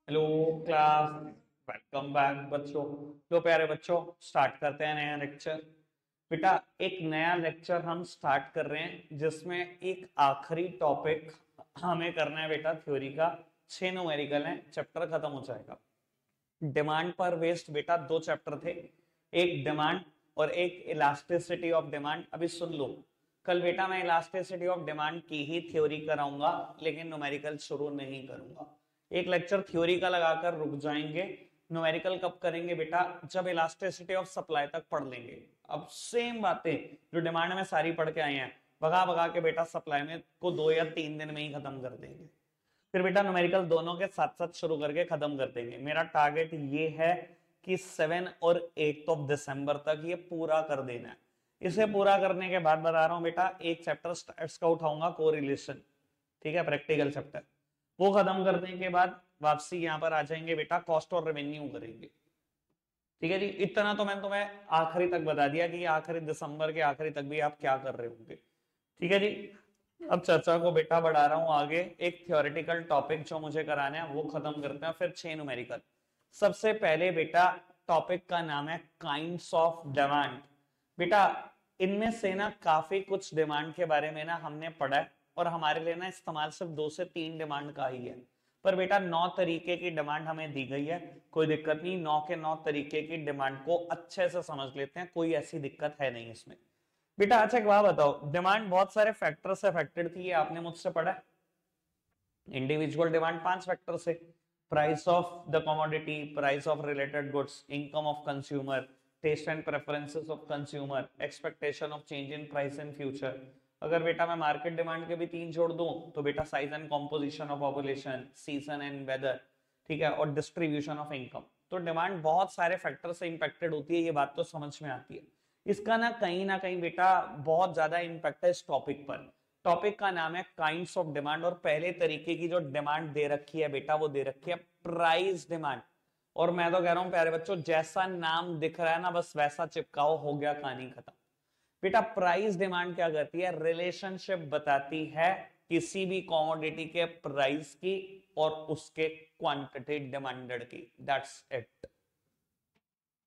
Hello class, welcome back बच्चों। तो प्यारे बच्चों, स्टार्ट करते हैं नया लेक्चर। बेटा, एक नया लेक्चर हम स्टार्ट कर रहे हैं जिसमें एक आखिरी टॉपिक हमें करना है बेटा थ्योरी का। 6 न्यूमेरिकल है, चैप्टर खत्म हो जाएगा। डिमांड पर बेस्ड बेटा 2 चैप्टर थे, एक डिमांड और एक इलास्टिसिटी ऑफ डिमांड। अभी सुन लो, कल बेटा मैं इलास्टिसिटी ऑफ डिमांड की ही थ्योरी कराऊंगा, लेकिन न्यूमेरिकल शुरू नहीं करूंगा। एक लेक्चर थ्योरी का लगाकर रुक जाएंगे। न्यूमेरिकल कब करेंगे बेटा? जब इलास्टिसिटी ऑफ सप्लाई तक पढ़ लेंगे। अब सेम बातें जो डिमांड में सारी पढ़ के आए हैं, भगा भगा के बेटा सप्लाई में को 2 या 3 दिन में ही खत्म कर देंगे। फिर बेटा न्यूमेरिकल दोनों के साथ साथ शुरू करके खत्म कर देंगे। मेरा टारगेट ये है कि 7 और 8 ऑफ दिसंबर तक ये पूरा कर देना है। इसे पूरा करने के बाद बता रहा हूं बेटा, एक चैप्टर स्टैट्स का उठाऊंगा, कोरिलेशन, ठीक है, प्रैक्टिकल चैप्टर। वो खत्म करने के बाद वापसी यहाँ पर आ जाएंगे बेटा, कॉस्ट और रेवेन्यू करेंगे। ठीक है जी, इतना तो मैंने तुम्हें आखिरी तक बता दिया कि आखिरी दिसंबर के आखिरी तक भी आप क्या कर रहे होंगे। ठीक है जी। अब चर्चा को बेटा बढ़ा रहा हूं आगे। एक थ्योरेटिकल टॉपिक जो मुझे कराना है वो खत्म करते हैं, फिर 6 न्यूमेरिकल। सबसे पहले बेटा टॉपिक का नाम है काइंड्स ऑफ डिमांड। बेटा इनमें से ना काफी कुछ डिमांड के बारे में ना हमने पढ़ा है, और हमारे लिए ना इस्तेमाल सिर्फ 2 से 3 डिमांड का ही है। पर बेटा 9 तरीके की डिमांड हमें दी गई है, कोई दिक्कत नहीं। 9 के 9 तरीके की डिमांड को अच्छे से समझ लेते हैं, कोई ऐसी दिक्कत है नहीं इसमें। बेटा अच्छा एक बात बताओ, डिमांड बहुत सारे फैक्टर से अफेक्टेड थी, ये आपने मुझसे पढ़ा है। इंडिविजुअल डिमांड 5 फैक्टर से: price of the commodity, price of related goods, income of consumer, taste and preferences of consumer, expectation of change in price in future. अगर बेटा मैं मार्केट डिमांड के भी 3 जोड़ दूं तो बेटा size and composition of population, season and weather, ठीक है, और डिस्ट्रीब्यूशन ऑफ इनकम। तो डिमांड बहुत सारे फैक्टर से इंपैक्टेड होती है, ये बात तो समझ में आती है। इसका ना कहीं बेटा बहुत ज्यादा इंपैक्ट है इस टॉपिक पर। टॉपिक का नाम है काइंड्स ऑफ डिमांड, और पहले तरीके की जो डिमांड दे रखी है बेटा, वो दे रखी है प्राइस डिमांड। और मैं तो कह रहा हूं प्यारे बच्चों, जैसा नाम दिख रहा है ना, बस वैसा चिपकाओ, हो गया कहानी खत्म। बेटा प्राइस डिमांड क्या करती है? रिलेशनशिप बताती है किसी भी कमोडिटी के प्राइस की और उसके क्वांटिटी डिमांडेड की। That's it.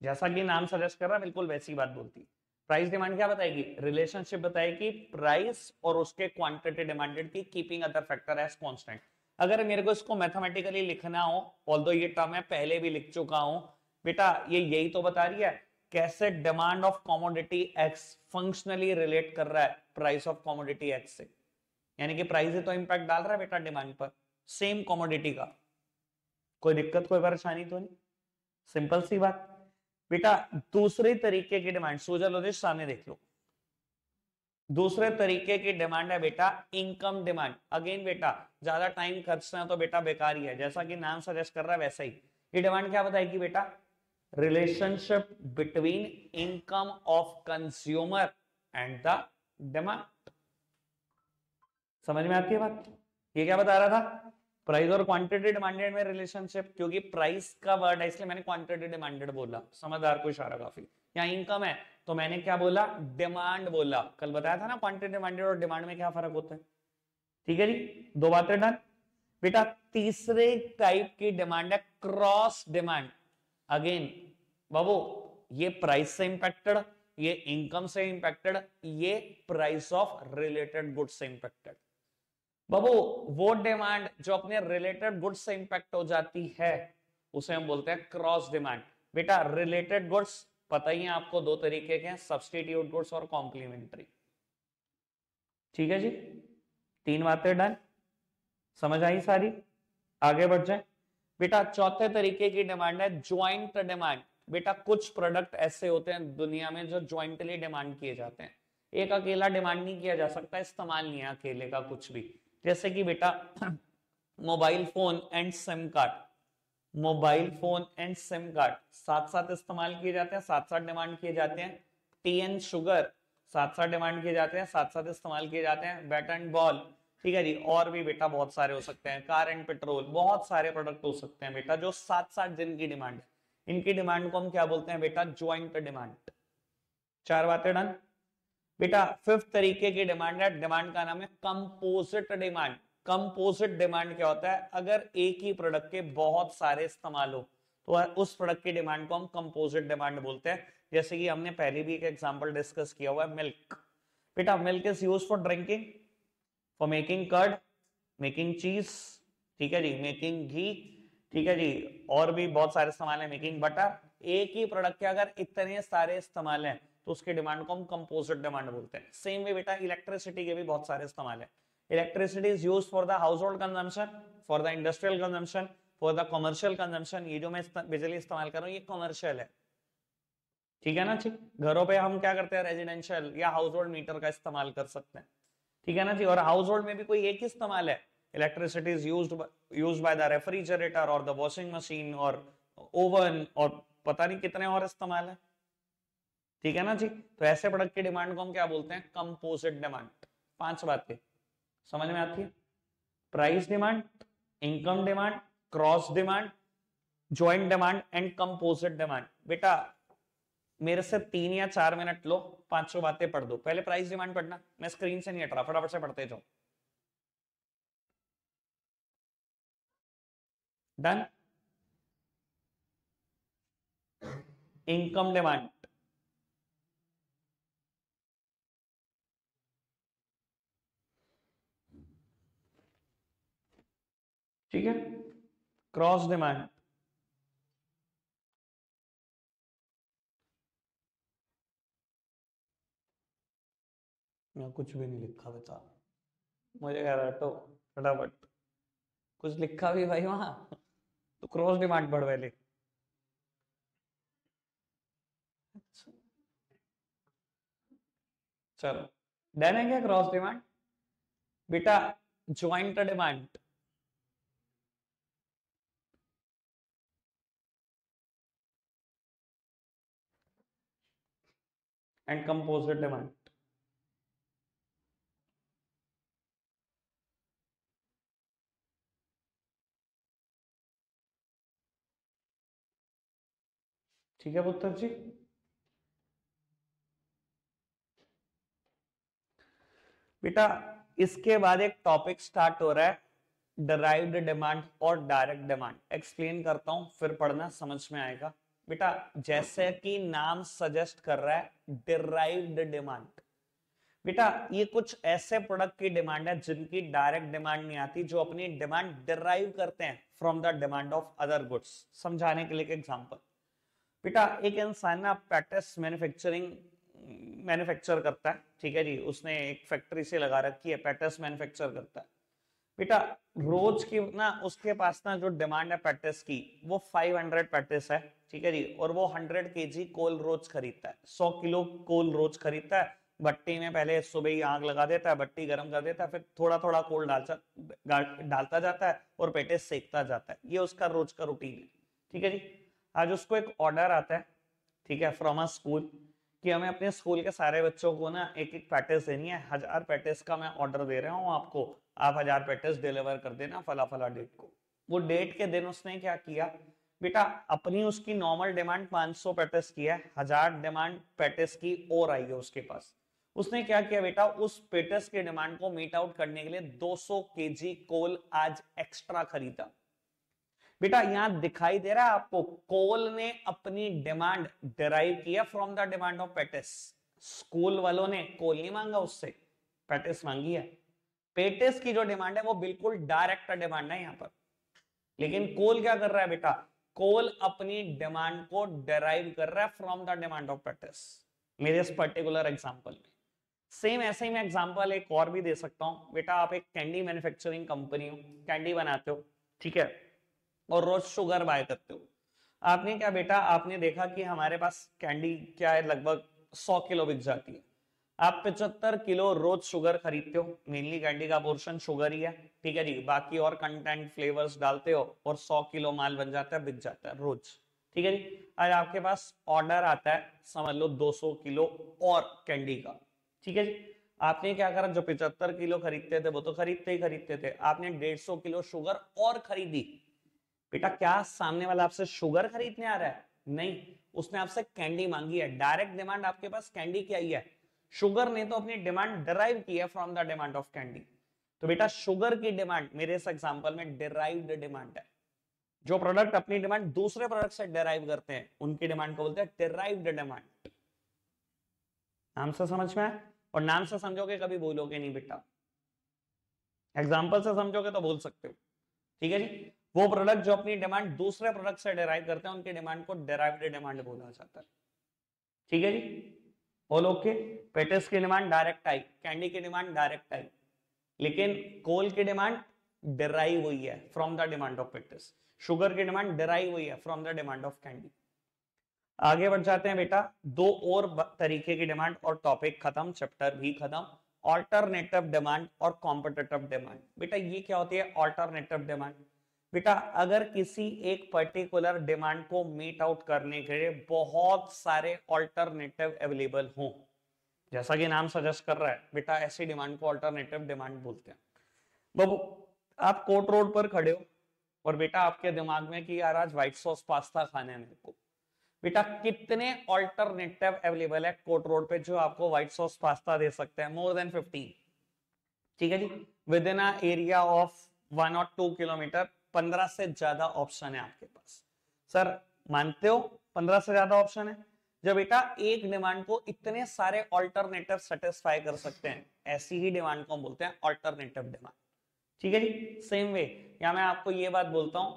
जैसा कि नाम सजेस्ट कर रहा है, बिल्कुल वैसी बात बोलती। प्राइस डिमांड क्या बताएगी? रिलेशनशिप बताएगी प्राइस और उसके क्वांटिटी डिमांडेड की, keeping other factor as constant. अगर मेरे को इसको मैथमेटिकली लिखना हो, ऑल्दो ये टर्म मैं पहले भी लिख चुका हूं बेटा, ये यही तो बता रही है कैसे demand of commodity x functionally relate कर रहा है प्राइस ऑफ कमोडिटी एक्स से। यानी कि प्राइस ही तो इंपैक्ट डाल रहा है बेटा डिमांड पर, सेम कमोडिटी का। कोई दिक्कत कोई परेशानी तो नहीं, सिंपल सी बात। बेटा दूसरे तरीके की डिमांड, सोचा सामने देख लो। दूसरे तरीके की डिमांड है बेटा इनकम डिमांड। अगेन बेटा ज्यादा टाइम खर्चना तो बेटा बेकार ही है, जैसा कि नाम सजेस्ट कर रहा है वैसा ही। ये डिमांड क्या बताएगी बेटा? Relationship between income of consumer and the demand. समझ में आती है बात? ये क्या बता रहा था? प्राइस और क्वांटिटी डिमांडेड में रिलेशनशिप, क्योंकि प्राइस का वर्ड है इसलिए मैंने क्वांटिटी डिमांडेड बोला। समझदार को इशारा काफी। यहाँ इनकम है तो मैंने क्या बोला? डिमांड बोला। कल बताया था ना क्वांटिटी डिमांडेड और डिमांड में क्या फर्क होता है। ठीक है जी, 2 बातें डन। बेटा तीसरे टाइप की डिमांड है क्रॉस डिमांड। अगेन बाबू, ये प्राइस से इंपैक्टेड, ये इनकम से इंपैक्टेड, ये प्राइस ऑफ रिलेटेड गुड्स से इंपैक्टेड। बाबू वो डिमांड जो अपने रिलेटेड गुड्स से इंपैक्ट हो जाती है उसे हम बोलते हैं क्रॉस डिमांड। बेटा रिलेटेड गुड्स पता ही है आपको 2 तरीके के हैं, सब्स्टिट्यूट गुड्स और कॉम्प्लीमेंट्री। ठीक है जी, 3 बातें डन, समझ आई सारी? आगे बढ़ जाए। बेटा चौथे तरीके की डिमांड है ज्वाइंट डिमांड। बेटा कुछ प्रोडक्ट ऐसे होते हैं दुनिया में जो ज्वाइंटली डिमांड किए जाते हैं, एक अकेला डिमांड नहीं किया जा सकता, इस्तेमाल नहीं है अकेले का कुछ भी। जैसे कि बेटा mobile phone and SIM card, mobile phone and SIM card साथ साथ इस्तेमाल किए जाते हैं, साथ साथ डिमांड किए जाते हैं। टी एंड शुगर साथ साथ डिमांड किए जाते हैं, साथ साथ इस्तेमाल किए जाते हैं। बैट एंड बॉल, ठीक है जी, और भी बेटा बहुत सारे हो सकते हैं। कार एंड पेट्रोल, बहुत सारे प्रोडक्ट हो सकते हैं बेटा जो साथ साथ जिनकी डिमांड है, इनकी डिमांड को हम क्या बोलते हैं बेटा? Joint demand. 4 बातें डन। बेटा फिफ्थ तरीके की डिमांड है, डिमांड का नाम है कंपोजिट डिमांड। कंपोजिट डिमांड क्या होता है? अगर एक ही प्रोडक्ट के बहुत सारे इस्तेमाल हो तो उस प्रोडक्ट की डिमांड को हम कंपोजिट डिमांड बोलते हैं। जैसे कि हमने पहले भी एक एग्जांपल डिस्कस किया हुआ है, मिल्क। बेटा milk is used for drinking, for making curd, making cheese, ठीक है जी, मेकिंग घी, ठीक है जी, और भी बहुत सारे इस्तेमाल है, मेकिंग बटर। एक ही प्रोडक्ट के अगर इतने सारे इस्तेमाल हैं तो उसके डिमांड को हम कंपोजिट डिमांड बोलते हैं। सेम वे बेटा इलेक्ट्रिसिटी के भी बहुत सारे इस्तेमाल है। Electricity is used for the house hold consumption, for the industrial consumption, for the commercial consumption. ये जो मैं बिजली इस्तेमाल कर रहा हूँ ये कमर्शियल है, ठीक है ना जी। घरों पे हम क्या करते हैं, रेजिडेंशियल या हाउस होल्ड मीटर का इस्तेमाल कर सकते हैं, ठीक है ना जी। और हाउस होल्ड में भी कोई एक ही इस्तेमाल है, electricity is used by the refrigerator और द वॉशिंग मशीन और ओवन, और पता नहीं कितने और इस्तेमाल है, ठीक है ना जी। तो ऐसे प्रोडक्ट की डिमांड को हम क्या बोलते हैं, कंपोजिट डिमांड। 5 बातें समझ में आती है? Price demand, income demand, cross demand, joint demand and composite demand. बेटा मेरे से 3 या 4 मिनट लो, 500 बातें पढ़ दो। पहले प्राइस डिमांड पढ़ना, मैं स्क्रीन से नहीं हट रहा, फटाफट से पढ़ते जाओ। डन। इनकम डिमांड, ठीक है। क्रॉस डिमांड, मैं कुछ भी नहीं लिखा बता, मुझे कह रहा तो फटाफट कुछ लिखा भी भाई वहां, तो क्रॉस डिमांड पढ़ पहले। चलो डन है क्या क्रॉस डिमांड? बेटा joint demand, and composite demand, ठीक है पुत्र जी। बेटा इसके बाद एक टॉपिक स्टार्ट हो रहा है, डिराइव्ड डिमांड और डायरेक्ट डिमांड। एक्सप्लेन करता हूं फिर पढ़ना, समझ में आएगा। बेटा जैसे कि नाम सजेस्ट कर रहा है, डिराइव्ड डिमांड, बेटा ये कुछ ऐसे प्रोडक्ट की डिमांड है जिनकी डायरेक्ट डिमांड नहीं आती, जो अपनी डिमांड डिराइव करते हैं from the demand of other goods. समझाने के लिए एक एग्जांपल, बेटा एक इंसान ना पैटिस मैन्युफैक्चर करता है, ठीक है जी, उसने एक फैक्ट्री से लगा रखी है, पैटिस मैन्युफैक्चर करता है। बेटा रोज की ना उसके पास ना जो डिमांड है पैटिस की, वो 500 पैटिस है, ठीक है जी, और वो 100 kg कोल रोज खरीदता है, 100 किलो कोल रोज खरीदता है। भट्टी में पहले सुबह ही आग लगा देता है, भट्टी गर्म कर देता है, फिर थोड़ा थोड़ा कोल डालता जाता है और पैटिस सेकता जाता है। ये उसका रोज का रूटीन है, ठीक है जी। आज उसको एक ऑर्डर आता है, ठीक है, फ्रॉम अ स्कूल, कि हमें अपने स्कूल के सारे बच्चों को ना एक एक पैटिस देनी है, 1000 पैटिस का मैं ऑर्डर दे रहा हूँ आपको, आप 1000 पैटिस डिलीवर कर देना फला फला डेट को। वो डेट के दिन उसने क्या किया, बेटा अपनी उसकी नॉर्मल डिमांड 500 पैटिस की है, 1000 डिमांड पैटिस की और आई है उसके पास। उसने क्या किया बेटा, उस पैटिस की डिमांड को मीट आउट करने के लिए 200 केजी कोल आज एक्स्ट्रा खरीदा। बेटा यहां दिखाई दे रहा है आपको, कोल ने अपनी डिमांड डिराइव किया from the demand of patties. School वालों ने कोल नहीं मांगा उससे, पेटिस मांगी है। पेटिस की जो डिमांड है वो बिल्कुल डायरेक्ट डिमांड है यहां पर, लेकिन कोल क्या कर रहा है बेटा, कोल अपनी डिमांड को डिराइव कर रहा है from the demand of patties, मेरे इस पर्टिकुलर एग्जांपल में। सेम ऐसे ही मैं एग्जांपल एक और भी दे सकता हूं। बेटा आप एक कैंडी मैन्युफैक्चरिंग कंपनी हो, कैंडी बनाते हो, ठीक है, और रोज शुगर बाय करते हो। आपने क्या बेटा, आपने देखा कि हमारे पास कैंडी क्या है, लगभग 100 किलो बिक जाती है। आप 75 किलो रोज शुगर खरीदते हो, मेनली कैंडी का पोर्शन शुगर ही है, ठीक है जी, बाकी और कंटेंट फ्लेवर्स डालते हो और 100 किलो माल बन जाता है, बिक जाता है रोज, ठीक है जी। आज आपके पास ऑर्डर आता है, समझ लो 200 किलो और कैंडी का, ठीक है जी। आपने क्या करा, जो 75 किलो खरीदते थे वो तो खरीदते ही खरीदते थे, आपने 150 किलो शुगर और खरीदी। बेटा क्या सामने वाला आपसे शुगर खरीदने आ रहा है? नहीं, उसने आपसे कैंडी मांगी है, डायरेक्ट डिमांड आपके पास कैंडी की आई है। शुगर ने तो अपनी डिमांड डिराइव की है from the demand of candy. तो बेटा शुगर की डिमांड मेरे इस एग्जांपल में डिराइव्ड डिमांड है। जो प्रोडक्ट अपनी डिमांड दूसरे प्रोडक्ट से डिराइव करते हैं उनकी डिमांड को बोलते हैं डिराइव्ड डिमांड। नाम से समझ में आया? और नाम से समझोगे कभी भूलोगे नहीं बेटा, एग्जाम्पल से समझोगे तो बोल सकते हो। ठीक है जी, वो प्रोडक्ट जो अपनी डिमांड दूसरे प्रोडक्ट से डिराइव करते हैं उनकी डिमांड को डिराइव्ड डिमांड बोला जाता है। ठीक है जी, ऑल ओके। पेटिस की डिमांड डायरेक्ट आई, कैंडी की डिमांड डायरेक्ट आई, लेकिन कोल की डिमांड डिराइव हुई है from the demand of patties, sugar की डिमांड डिराइव हुई है from the demand of candy. आगे बढ़ जाते हैं बेटा, दो और तरीके की डिमांड और टॉपिक खत्म, चैप्टर भी खत्म। ऑल्टरनेटिव डिमांड और कॉम्पिटिटिव डिमांड। बेटा ये क्या होती है ऑल्टरनेटिव डिमांड? बेटा अगर किसी एक पर्टिकुलर डिमांड को मीट आउट करने के लिए बहुत सारे ऑल्टरनेटिव अवेलेबल हों, जैसा कि नाम सजेस्ट कर रहा है बेटा, ऐसी डिमांड को ऑल्टरनेटिव डिमांड बोलते हैं। बाबू आप कोर्ट रोड पर खड़े हो और बेटा आपके दिमाग में कि यार आज व्हाइट सॉस पास्ता खाना है मेरे को। बेटा कितने ऑल्टरनेटिव अवेलेबल है कोर्ट रोड पे जो आपको व्हाइट सॉस पास्ता दे सकते हैं? More than 15। ठीक है जी, within a area of 1 और 2 किलोमीटर 15 से ज्यादा ऑप्शन है आपके पास। सर मानते हो 15 से ज्यादा ऑप्शन है? जब बेटा एक डिमांड को इतने सारे ऑल्टरनेटिव सेटिस्फाई कर सकते हैं, ऐसी ही डिमांड को हम बोलते हैं ऑल्टरनेटिव डिमांड। ठीक है जी, सेम वे या मैं आपको ये बात बोलता हूं,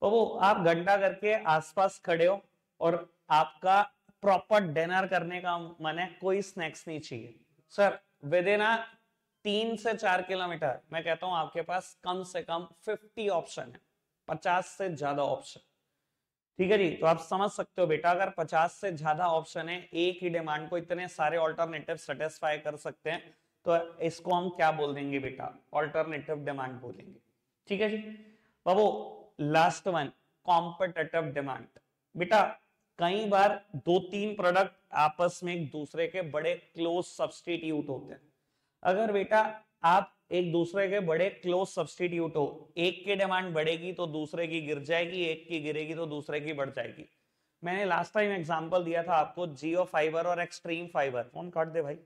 तो वो आप घंटा करके आसपास खड़े हो और आपका प्रॉपर डिनर करने का मन है, कोई स्नैक्स नहीं चाहिए। सर विद इन 3 से 4 किलोमीटर मैं कहता हूं आपके पास कम से कम 50 ऑप्शन है, 50 से ज्यादा ऑप्शन। ठीक है जी, तो आप समझ सकते हो बेटा अगर 50 से ज्यादा ऑप्शन है, एक ही डिमांड को इतने सारे ऑल्टरनेटिव सेटिस्फाई कर सकते हैं, तो इसको हम क्या बोल देंगे बेटा? ऑल्टरनेटिव डिमांड बोलेंगे। ठीक है जी बाबू, लास्ट वन कॉम्पिटिटिव डिमांड। बेटा कई बार 2-3 प्रोडक्ट आपस में एक दूसरे के बड़े क्लोज सब्स्टिट्यूट होते हैं। अगर बेटा आप एक दूसरे के बड़े क्लोज सब्स्टिट्यूट हो, एक की डिमांड बढ़ेगी तो दूसरे की गिर जाएगी, एक की गिरेगी तो दूसरे की बढ़ जाएगी। मैंने लास्ट टाइम एग्जांपल दिया था आपको जियो फाइबर और एक्सट्रीम फाइबर। फोन काट दे भाई।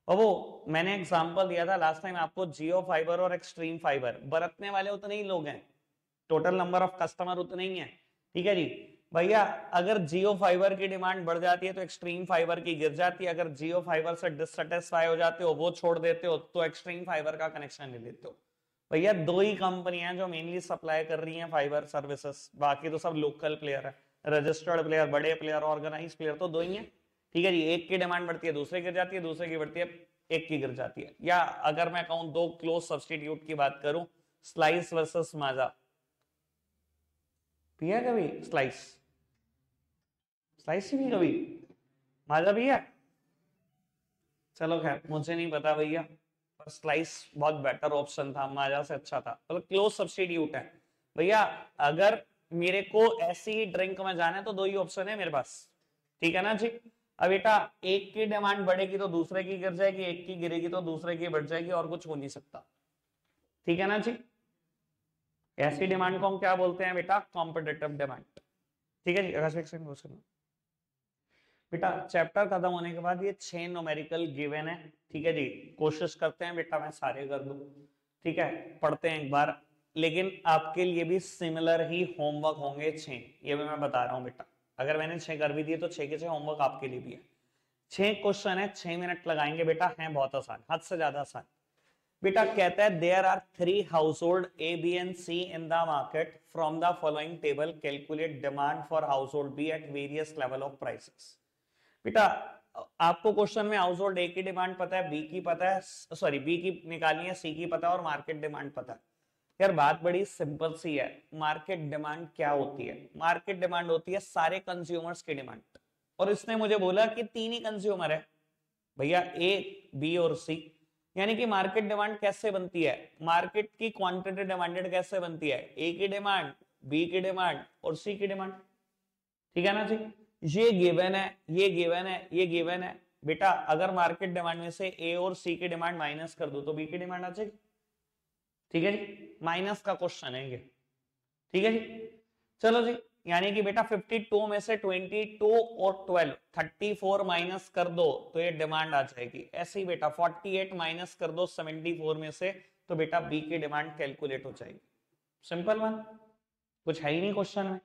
और वो मैंने एग्जांपल दिया था लास्ट टाइम आपको जियो फाइबर और एक्सट्रीम फाइबर। बरतने वाले उतने ही लोग हैं, टोटल नंबर ऑफ कस्टमर उतने ही है। ठीक है जी भैया, अगर जियो फाइबर की डिमांड बढ़ जाती है तो एक्सट्रीम फाइबर की गिर जाती है। अगर जियो फाइबर से डिससेटिस्फाई हो जाते हो, वो छोड़ देते हो, तो एक्सट्रीम फाइबर का कनेक्शन ले लेते हो। भैया दो ही कंपनियां जो मेनली सप्लाई कर रही हैं फाइबर सर्विसेज, बाकी तो सब लोकल प्लेयर है, रजिस्टर्ड प्लेयर, बड़े प्लेयर, ऑर्गेनाइज प्लेयर तो दो ही है। ठीक है जी, एक की डिमांड बढ़ती है दूसरे गिर जाती है, दूसरे की बढ़ती है एक की गिर जाती है। या अगर मैं कहूं दो क्लोज सब्स्टिट्यूट की बात करूं, स्लाइस वर्सेस माजा, पिया कभी स्लाइस? स्लाइस भी कभी? माजा भी है? चलो खैर मुझे नहीं पता भैया, पर स्लाइस बहुत बेटर ऑप्शन था, माजा से अच्छा था, मतलब क्लोज सब्स्टिट्यूट है। भैया अगर मेरे को ऐसी ड्रिंक में जाना है तो दो ही ऑप्शन है मेरे पास। ठीक है ना जी? अब बेटा एक की डिमांड बढ़ेगी तो दूसरे की गिर जाएगी, एक की गिरेगी तो दूसरे की बढ़ जाएगी, और कुछ हो नहीं सकता। ठीक है ना जी? ऐसी डिमांड को हम क्या बोलते हैं बेटा? Competitive demand. ठीक है जी, बेटा चैप्टर खत्म होने के बाद ये 6 न्यूमेरिकल गिवन है। ठीक है जी, कोशिश करते हैं बेटा मैं सारे कर दूं। ठीक है, पढ़ते हैं एक बार, लेकिन आपके लिए भी सिमिलर ही होमवर्क होंगे 6, ये भी मैं बता रहा हूं बेटा। अगर मैंने 6 कर भी दिए तो 6 के 6 होमवर्क आपके लिए भी है। 6 क्वेश्चन है, 6 मिनट लगाएंगे बेटा, है बहुत आसान, हद से ज्यादा आसान। बेटा कहता है there are 3 household A B and C in the market, from the following table calculate demand for household B at various level of prices. बेटा आपको क्वेश्चन में हाउस होल्ड ए की डिमांड पता है, बी की पता है, सॉरी बी की निकालनी है, सी की पता है और मार्केट डिमांड पता है। यार बात बड़ी सिंपल सी है, मार्केट डिमांड क्या होती है? मार्केट डिमांड होती है सारे कंज्यूमर्स की डिमांड, और इसने मुझे बोला कि 3 ही कंज्यूमर है भैया, ए बी और सी। यानी कि मार्केट डिमांड कैसे बनती है? मार्केट की क्वांटिटी डिमांडेड कैसे बनती है? ए की डिमांड, बी की डिमांड और सी की डिमांड। ठीक है ना जी? ये गिवन है, ये गिवन है, ये गिवन है। बेटा अगर मार्केट डिमांड में से ए और सी की डिमांड माइनस कर दो तो बी की डिमांड आ जाएगी। ठीक है जी, माइनस का क्वेश्चन है ये। ठीक है जी, चलो जी यानी कि बेटा 52 में से 22 और 12 34 माइनस कर दो तो ये डिमांड आ जाएगी। ऐसे ही बेटा 48 माइनस कर दो 74 में से तो बेटा बी की डिमांड कैलकुलेट हो जाएगी। सिंपल वन, कुछ है ही नहीं क्वेश्चन में।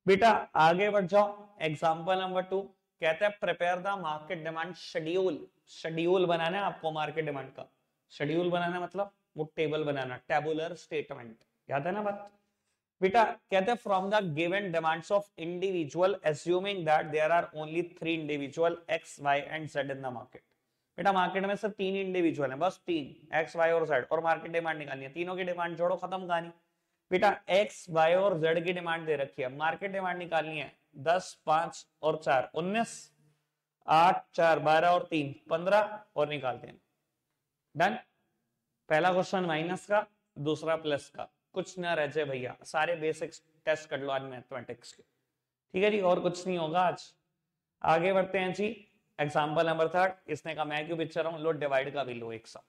बेटा आगे बढ़ जाओ, एग्जांपल नंबर 2 कहता है prepare the market demand schedule. Schedule बनाना है आपको मार्केट डिमांड का। शेड्यूल बनाना मतलब वो टेबल बनाना, टेबुलर स्टेटमेंट, याद है ना बात। बेटा कहते हैं from the given demands of individual assuming that there are only 3 individual X Y and Z in the market. बेटा मार्केट में सिर्फ 3 इंडिविजुअल हैं, बस 3 एक्स वाई और जेड, और मार्केट डिमांड निकालनी है। तीनों की डिमांड जोड़ो, खत्म कहानी। बेटा एक्स वाई और जेड की डिमांड दे रखी है, मार्केट डिमांड निकालनी है 10 5 और 4 19, 8 4 12 और 3 15 और निकालते हैं। डन। पहला क्वेश्चन माइनस का, दूसरा प्लस का, कुछ ना रह जाए भैया, सारे बेसिक्स टेस्ट कर लो आज मैथमेटिक्स के, ठीक है जी, और कुछ नहीं होगा आज। आगे बढ़ते हैं जी, एग्जांपल नंबर 3। इसने कहा मैं क्यों पिक्चर हूं, लो डिवाइड का भी लो एक साथ।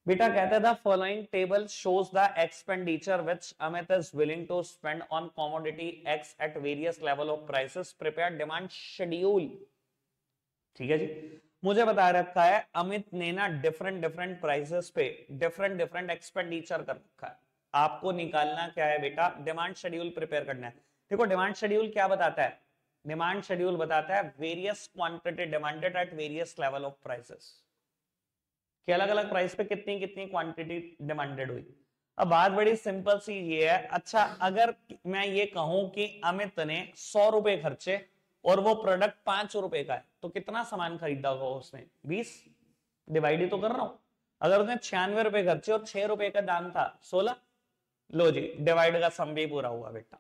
बेटा कहते हैं the following table shows the expenditure which Amit is willing to spend on commodity X at various level of prices, prepare demand schedule. ठीक है जी, मुझे बता रखा है अमित ने ना डिफरेंट प्राइसेस पे डिफरेंट एक्सपेंडिचर कर रखा है। आपको निकालना क्या है बेटा, डिमांड शेड्यूल प्रिपेयर करना है। देखो डिमांड शेड्यूल क्या बताता है, डिमांड शेड्यूल बताता है various quantity demanded eight various level of prices, कि अलग अलग प्राइस पे कितनी कितनी क्वांटिटी डिमांडेड हुई। अब बात बड़ी सिंपल सी ये है, अच्छा अगर मैं ये कहूं कि अमित ने 100 रुपए खर्चे और वो प्रोडक्ट 5 रुपए का है, तो कितना सामान खरीदा होगा उसने, 20। डिवाइड ही तो कर रहा हूं। अगर उसने 96 रुपए खर्चे और 6 रुपए का दाम था 16, लो जी डिवाइड का सम भी पूरा हुआ बेटा।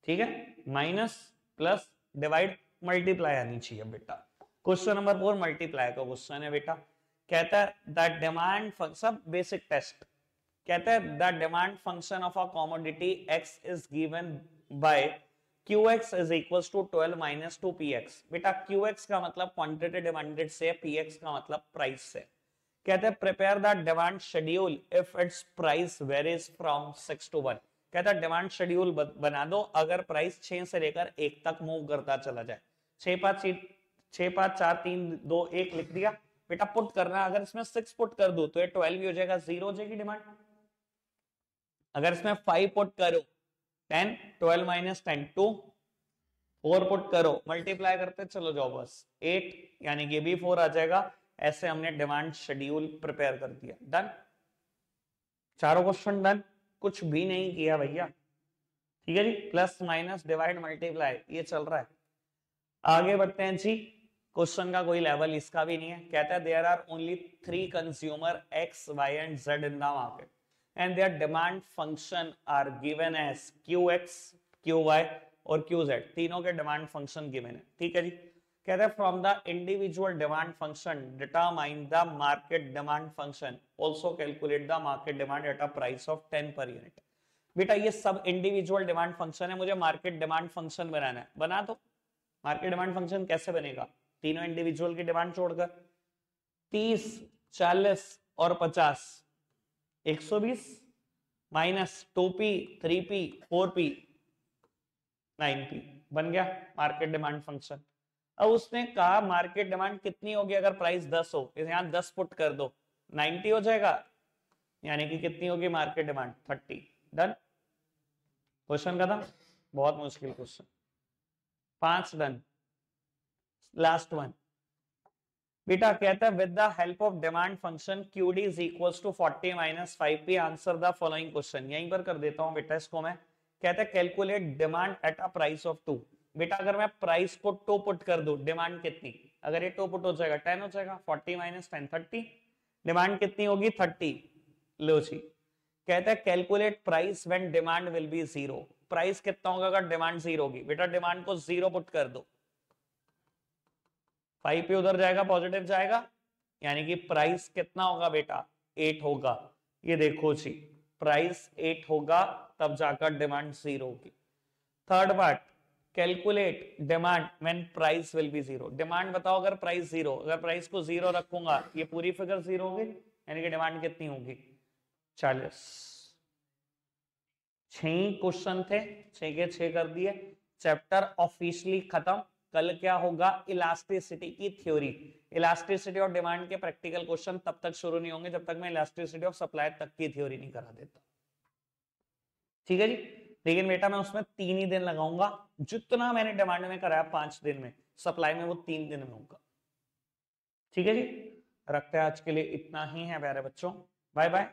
ठीक है, माइनस प्लस डिवाइड मल्टीप्लाई आनी चाहिए बेटा। क्वेश्चन नंबर 4 मल्टीप्लाई का क्वेश्चन है बेटा। कहता है द डिमांड सब बेसिक टेस्ट, कहता है the demand function of a commodity x is given by qx is equals to 12 minus 2 px। बेटा qx का मतलब क्वांटिटी डिमांडेड से, px का मतलब प्राइस से। कहते हैं prepare the demand schedule if it's price varies from 6 to 1। कहता है डिमांड शेड्यूल बना दो अगर प्राइस 6 से लेकर 1 तक मूव करता चला जाए। 6 5 4 3 2 1 लिख दिया बेटा, पुट करना। अगर इसमें 6 पुट कर दो तो ये 12 भी हो जाएगा, 0 हो जाएगी डिमांड। अगर इसमें 5 पुट करो 10, 12 माइनस 10 2, 4 पुट करो, मल्टीप्लाई करते चलो जाओ बस 8, यानी कि भी 4 आ जाएगा। ऐसे हमने डिमांड शेड्यूल प्रिपेयर कर दिया। डन, चारों क्वेश्चन डन, कुछ भी नहीं किया भैया। ठीक है जी, प्लस माइनस डिवाइड मल्टीप्लाई ये चल रहा है। आगे बढ़ते हैं जी, क्वेश्चन का कोई लेवल इसका भी नहीं है। कहता है there are only 3 consumer X Y and Z in the market and their demand function are given as Q X Q Y और क्यू जेड। तीनों के डिमांड फंक्शन गिवन है। ठीक है जी, कहते हैं from the individual demand function determine the market demand function, also calculate the market demand at a price of 10 per unit. बेटा ये सब इंडिविजुअल डिमांड फंक्शन है, मुझे मार्केट डिमांड फंक्शन बनाना है। बना दो। मार्केट डिमांड फंक्शन कैसे बनेगा, तीनों इंडिविजुअल की डिमांड छोड़कर 30 40 और 50 120 minus 2p 3p 4p 9p बन गया मार्केट डिमांड फंक्शन। अब उसने कहा मार्केट डिमांड कितनी होगी अगर प्राइस 10 हो, यहां 10 पुट कर दो 90 हो जाएगा, यानी कि कितनी होगी मार्केट डिमांड 30। डन, क्वेश्चन खत्म। बहुत मुश्किल क्वेश्चन, 5 डन। लास्ट वन बेटा कहता है with the help of demand function QD is equals to 40 minus 5p answer the following question. यहीं पर कर देता हूं बेटा इसको मैं। कहता है calculate demand at a price of 2। बेटा अगर मैं प्राइस को 2 पुट कर दूं, डिमांड कितनी, अगर ये 2 पुट हो जाएगा 10 हो जाएगा, 40 माइनस 10 30, डिमांड कितनी होगी 30। लो जी, कहता है calculate price when demand will be 0। Price कितना होगा अगर डिमांड 0 होगी, बेटा डिमांड को 0 पुट कर दो, 5 पे उधर जाएगा पॉजिटिव जाएगा, यानी कि प्राइस कितना होगा बेटा 8 होगा। ये देखो जी प्राइस 8 होगा तब जाकर डिमांड 0 होगी। Third part calculate demand when price will be 0। Demand बताओ अगर प्राइस 0, अगर प्राइस को 0 रखूंगा ये पूरी फिगर 0 होगी, यानी कि डिमांड कितनी होगी 40। 6 क्वेश्चन थे, 6 के 6 कर दिए। चैप्टर ऑफिशियली खत्म। कल क्या होगा, इलास्टिसिटी की थ्योरी, इलास्टिसिटी और डिमांड के प्रैक्टिकल क्वेश्चन तब तक शुरू नहीं होंगे जब तक मैं इलास्टिसिटी ऑफ सप्लाई तक की थ्योरी नहीं करा देता। ठीक है जी। लेकिन बेटा मैं उसमें 3 ही दिन लगाऊंगा, जितना मैंने डिमांड में कराया 5 दिन में, सप्लाई में वो 3 दिन में होगा। ठीक है जी। रखते हैं आज के लिए इतना ही है प्यारे बच्चों, बाय बाय।